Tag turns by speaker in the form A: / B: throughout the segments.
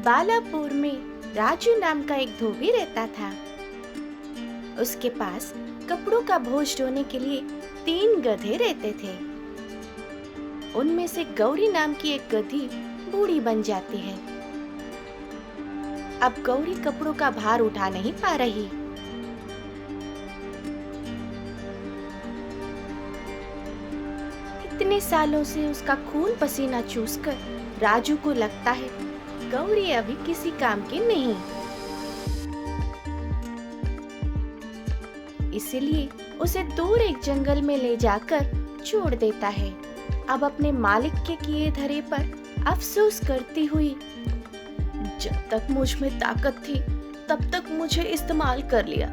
A: बालापुर में राजू नाम का एक धोबी रहता था। उसके पास कपड़ों का बोझ ढोने के लिए 3 गधे रहते थे। उनमें से गौरी नाम की एक गधी बूढ़ी बन जाती है। अब गौरी कपड़ों का भार उठा नहीं पा रही। इतने सालों से उसका खून पसीना चूसकर राजू को लगता है गौरी अभी किसी काम की नहीं। इसलिए उसे दूर एक जंगल में ले जाकर छोड़ देता है। अब अपने मालिक के किए धरे पर अफसोस करती हुई, जब तक मुझ में ताकत थी तब तक मुझे इस्तेमाल कर लिया।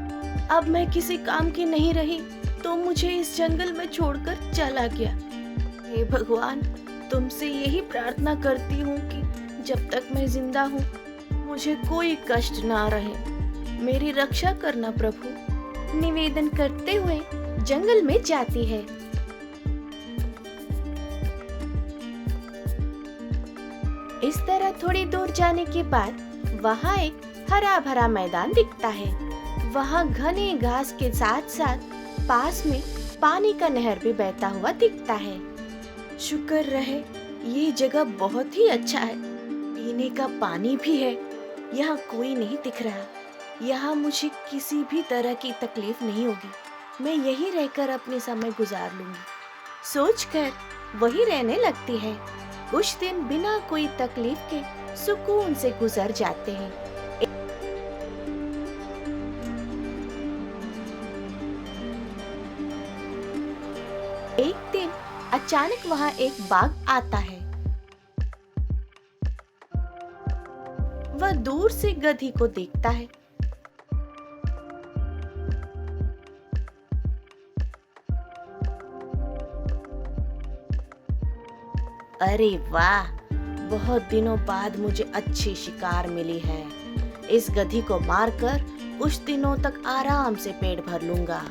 A: अब मैं किसी काम की नहीं रही तो मुझे इस जंगल में छोड़कर चला गया। हे भगवान, तुमसे यही प्रार्थना करती हूँ कि जब तक मैं जिंदा हूँ मुझे कोई कष्ट ना रहे। मेरी रक्षा करना प्रभु, निवेदन करते हुए जंगल में जाती है। इस तरह थोड़ी दूर जाने के बाद वहाँ एक हरा भरा मैदान दिखता है। वहाँ घने घास के साथ साथ पास में पानी का नहर भी बहता हुआ दिखता है। शुक्र रहे, ये जगह बहुत ही अच्छा है। पीने का पानी भी है। यहाँ कोई नहीं दिख रहा। यहाँ मुझे किसी भी तरह की तकलीफ नहीं होगी। मैं यहीं रहकर अपने समय गुजार लूंगी। सोचकर वहीं रहने लगती है। कुछ दिन बिना कोई तकलीफ के सुकून से गुजर जाते हैं। एक दिन अचानक वहाँ एक बाघ आता है। वह दूर से गधी को देखता है। अरे वाह, बहुत दिनों बाद मुझे अच्छी शिकार मिली है। इस गधी को मारकर कुछ दिनों तक आराम से पेट भर लूंगा।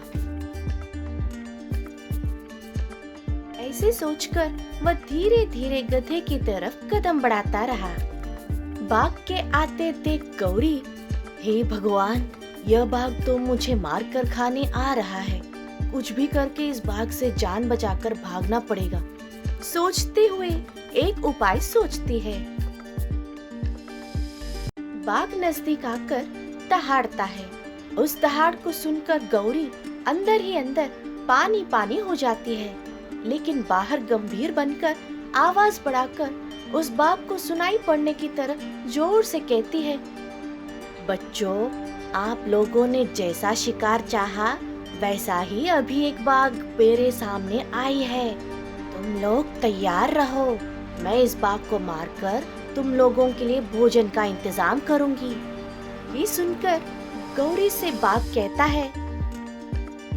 A: ऐसे सोचकर वह धीरे धीरे गधे की तरफ कदम बढ़ाता रहा। बाघ के आते देख गौरी, हे भगवान, यह बाघ तो मुझे मारकर खाने आ रहा है। कुछ भी करके इस बाघ से जान बचाकर भागना पड़ेगा। सोचते हुए एक उपाय सोचती है। बाघ नजदीक आकर दहाड़ता है। उस दहाड़ को सुनकर गौरी अंदर ही अंदर पानी पानी हो जाती है, लेकिन बाहर गंभीर बनकर आवाज बढ़ाकर उस बाघ को सुनाई पड़ने की तरह जोर से कहती है, बच्चों, आप लोगों ने जैसा शिकार चाहा वैसा ही अभी एक बाघ मेरे सामने आई है। तुम लोग तैयार रहो। मैं इस बाघ को मारकर तुम लोगों के लिए भोजन का इंतजाम करूंगी। ये सुनकर गौरी से बाघ कहता है,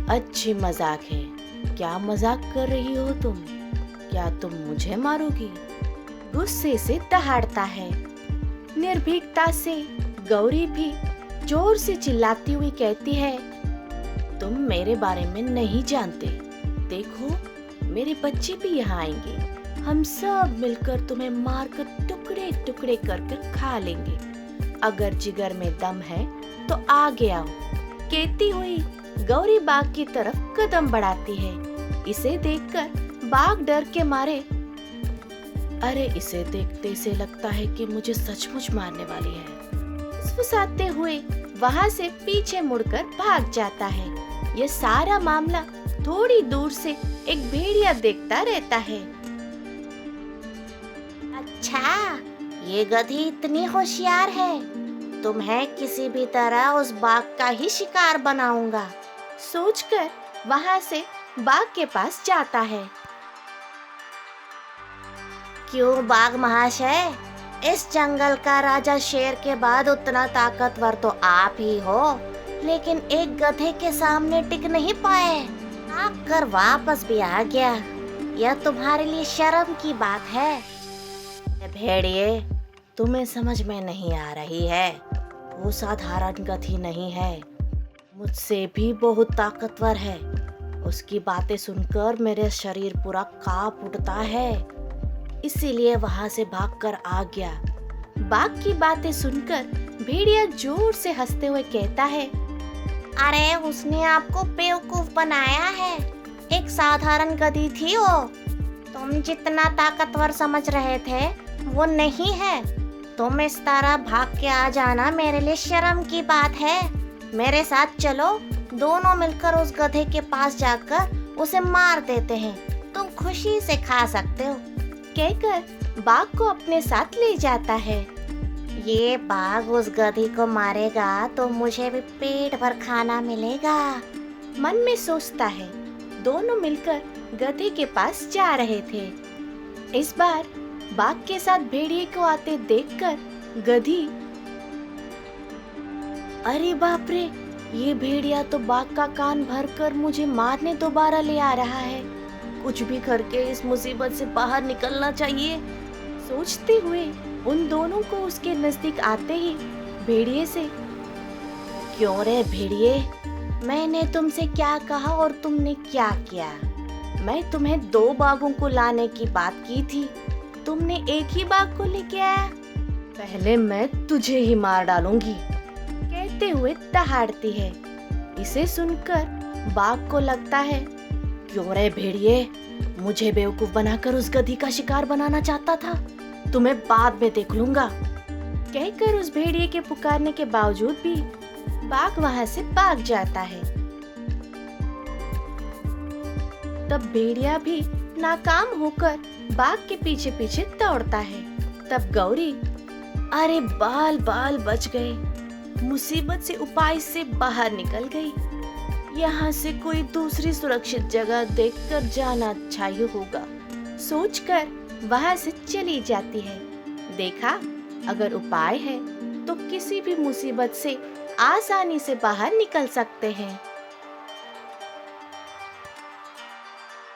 A: अच्छी मजाक है। क्या मजाक कर रही हो तुम? क्या तुम मुझे मारोगी? गुस्से से दहाड़ता है। निर्भीकता से गौरी भी जोर से चिल्लाती हुई कहती है, तुम मेरे बारे में नहीं जानते। देखो, मेरे बच्चे भी यहाँ आएंगे। हम सब मिलकर तुम्हें मारकर टुकड़े टुकड़े कर खा लेंगे। अगर जिगर में दम है तो आगे आओ। कहती हुई गौरी बाघ की तरफ कदम बढ़ाती है। इसे देखकर बाघ डर के मारे, अरे इसे देखते से लगता है कि मुझे सचमुच मारने वाली है, फुसफुसाते हुए वहाँ से पीछे मुड़कर भाग जाता है। यह सारा मामला थोड़ी दूर से एक भेड़िया देखता रहता है। अच्छा, ये गधी इतनी होशियार है, तुम्हें किसी भी तरह उस बाघ का ही शिकार बनाऊंगा, सोचकर वहाँ से बाघ के पास जाता है। क्यों बाघ महाशय, इस जंगल का राजा शेर के बाद उतना ताकतवर तो आप ही हो, लेकिन एक गधे के सामने टिक नहीं पाए, आकर वापस भी आ गया। यह तुम्हारे लिए शर्म की बात है। भेड़िए, तुम्हें समझ में नहीं आ रही है। वो साधारण गधी नहीं है, मुझसे भी बहुत ताकतवर है। उसकी बातें सुनकर मेरे शरीर पूरा कांप उठता है। इसीलिए वहां से भागकर आ गया। बाघ की बातें सुनकर भेड़िया जोर से हंसते हुए कहता है,
B: अरे उसने आपको बेवकूफ बनाया है। एक साधारण गधी थी वो। तुम जितना ताकतवर समझ रहे थे वो नहीं है। तुम इस तरह भाग के आ जाना मेरे लिए शर्म की बात है। मेरे साथ चलो, दोनों मिलकर उस गधे के पास जाकर उसे मार देते हैं। तुम खुशी से खा सकते हो।
A: कहकर बाघ को अपने साथ ले जाता है।
B: ये बाघ उस गधी को मारेगा तो मुझे भी पेट भर खाना मिलेगा,
A: मन में सोचता है। दोनों मिलकर गधे के पास जा रहे थे। इस बार बाघ के साथ भेड़िए को आते देखकर गधी, अरे बाप रे, ये भेड़िया तो बाघ का कान भरकर मुझे मारने दोबारा ले आ रहा है। कुछ भी करके इस मुसीबत से बाहर निकलना चाहिए। सोचते हुए उन दोनों को उसके नजदीक आते ही भेड़िए से,
B: क्यों रे भेड़िए, मैंने तुमसे क्या कहा और तुमने क्या किया?
A: मैं तुम्हें 2 बाघों को लाने की बात की थी, तुमने एक ही बाघ को लेके आया। पहले मैं तुझे ही मार डालूंगी, कहते हुए दहाड़ती है। इसे सुनकर बाघ को लगता है, क्यों रे भेड़िए, मुझे बेवकूफ बनाकर उस गधी का शिकार बनाना चाहता था। तुम्हें बाद में देख लूंगा। कहकर उस भेड़िए के पुकारने के बावजूद भी बाघ वहां से भाग जाता है। तब भेड़िया भी नाकाम होकर बाघ के पीछे पीछे दौड़ता है। तब गौरी, अरे बाल बाल बच गए, मुसीबत से उपाय से बाहर निकल गई। यहाँ से कोई दूसरी सुरक्षित जगह देखकर जाना अच्छा ही होगा, सोचकर वहां से चली जाती है। देखा, अगर उपाय है तो किसी भी मुसीबत से आसानी से बाहर निकल सकते हैं।